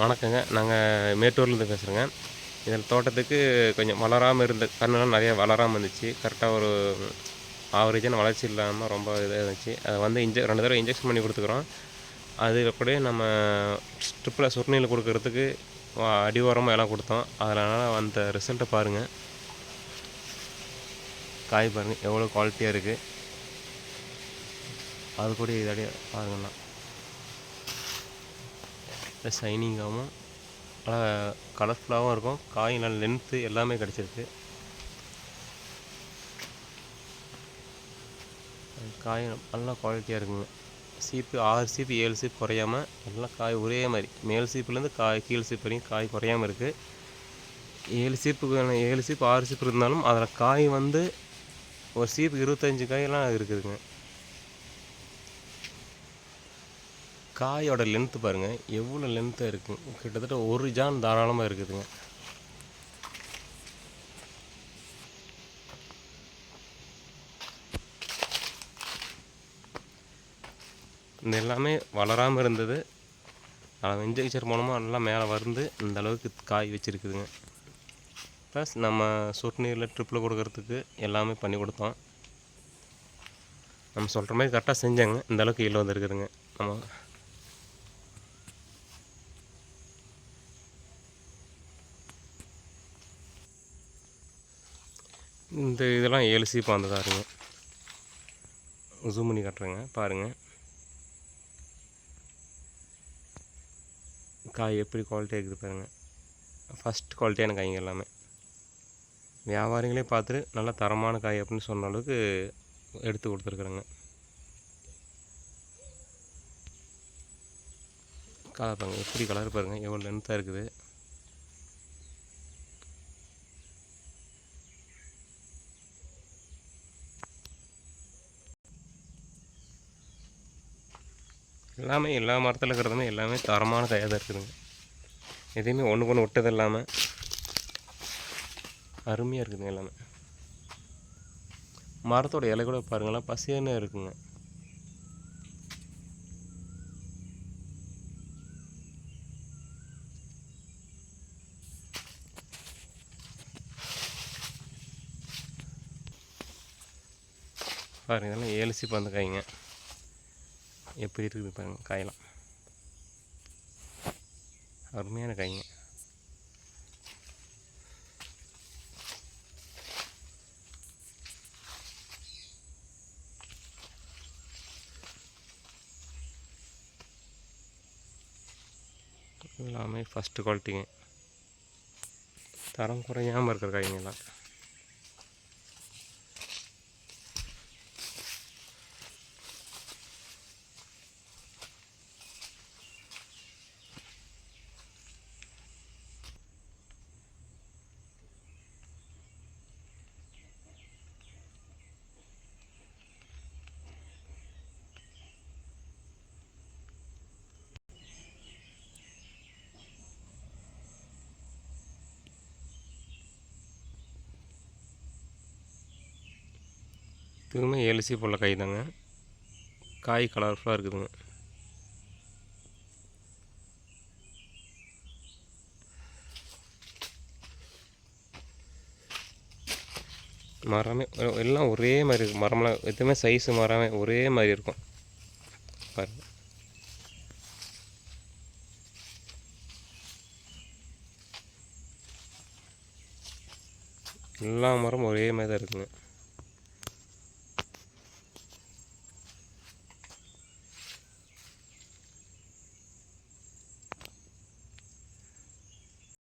வணக்கங்க. நாங்கள் மேட்டூர்லேருந்து பேசுகிறேங்க. இதில் தோட்டத்துக்கு கொஞ்சம் வளராமல் இருந்த கன்றுலாம் நிறைய வளராமல் இருந்துச்சு. கரெக்டாக ஒரு ஆவரேஜான வளர்ச்சி இல்லாமல் ரொம்ப இதாக இருந்துச்சு. அதை வந்து 2 தடவை இன்ஜெக்ஷன் பண்ணி கொடுத்துக்குறோம். அது அப்படியே நம்ம ஸ்ட்ரிப்பில் சொட்டு கொடுக்கறதுக்கு அடி உரமும் எல்லாம் கொடுத்தோம். அதனால் அந்த ரிசல்ட்டை பாருங்கள். காய் பாருங்கள் எவ்வளோ குவாலிட்டியாக இருக்குது. அது கூட இதோடைய பாருங்கண்ணா ஷைனிங்காகவும் நல்லா கலர்ஃபுல்லாகவும் இருக்கும். காய் நல்ல லென்த்து எல்லாமே கிடச்சிருக்கு. காய் நல்லா குவாலிட்டியாக இருக்குங்க. சீப்பு 6 சீப்பு 7 சீப்பு குறையாமல் எல்லாம் காய் ஒரே மாதிரி மேல் சீப்புலேருந்து கீழ் சீப்பு வரைக்கும் காய் குறையாமல் இருக்குது. 7 சீப்பு 6 சீப்பு இருந்தாலும் அதில் காய் வந்து ஒரு சீப்பு 25 காயெல்லாம் இருக்குதுங்க. காயோட லென்த்து பாருங்கள் எவ்வளோ லென்த்தாக இருக்குங்க. கிட்டத்தட்ட ஒரு ஜான் தாராளமாக இருக்குதுங்க. இந்த எல்லாமே வளராமல் இருந்தது. அதை இன்ஜெக்ஷன் மூலமாக நல்லா மேலே வந்து இந்த அளவுக்கு காய் வச்சுருக்குதுங்க. ப்ளஸ் நம்ம சொட்டு நீரில் ட்ரிப்பில் கொடுக்கறதுக்கு எல்லாமே பண்ணி கொடுத்தோம். நம்ம சொல்கிற மாதிரி கரெக்டாக செஞ்சாங்க. இந்த அளவுக்கு ஈல்டு வந்துருக்குதுங்க. நம்ம இந்த இதெல்லாம் 7 சீப்பு வந்ததாக இருங்க. ஜூம் பண்ணி காட்டுறேங்க பாருங்கள். காய் எப்படி குவாலிட்டியாக இருக்குது பாருங்கள். ஃபஸ்ட் குவாலிட்டியான காய்ங்க எல்லாமே. வியாபாரிகளே பார்த்துட்டு நல்ல தரமான காய் அப்படின்னு சொன்ன அளவுக்கு எடுத்து கொடுத்துருக்குறேங்க. கலர் பாருங்கள் எப்படி கலர் பாருங்கள் எவ்வளோ லென்த்தாக இருக்குது. எல்லாமே எல்லா மரத்தில் இருக்கிறதுமே எல்லாமே தரமான காயாக தான் இருக்குதுங்க. எதையுமே ஒன்றுக்கு ஒன்று விட்டது இல்லாமல் அருமையாக இருக்குதுங்க. எல்லாமே மரத்தோட இலை கூட பாருங்களேன் பசியானே இருக்குங்க. பாருங்கள் இதெல்லாம் 7 சீப்பு அந்த காய்ங்க எப்படி இருக்குது பாருங்கள். காயெல்லாம் அருமையான காய்ங்க. எல்லாமே ஃபஸ்ட்டு குவாலிட்டிங்க. தரம் குறையாமல் இருக்கிற காய்ங்கெல்லாம். இதுவுமே 7 சீப்பு உள்ள காய் தாங்க. காய் கலர்ஃபுல்லாக இருக்குதுங்க. மரமே எல்லாம் ஒரே மாதிரி இருக்கும். மரம்லாம் எதுவுமே சைஸு மரமே ஒரே மாதிரி இருக்கும் பாருங்கள். எல்லா மரமும் ஒரே மாதிரி தான் இருக்குங்க.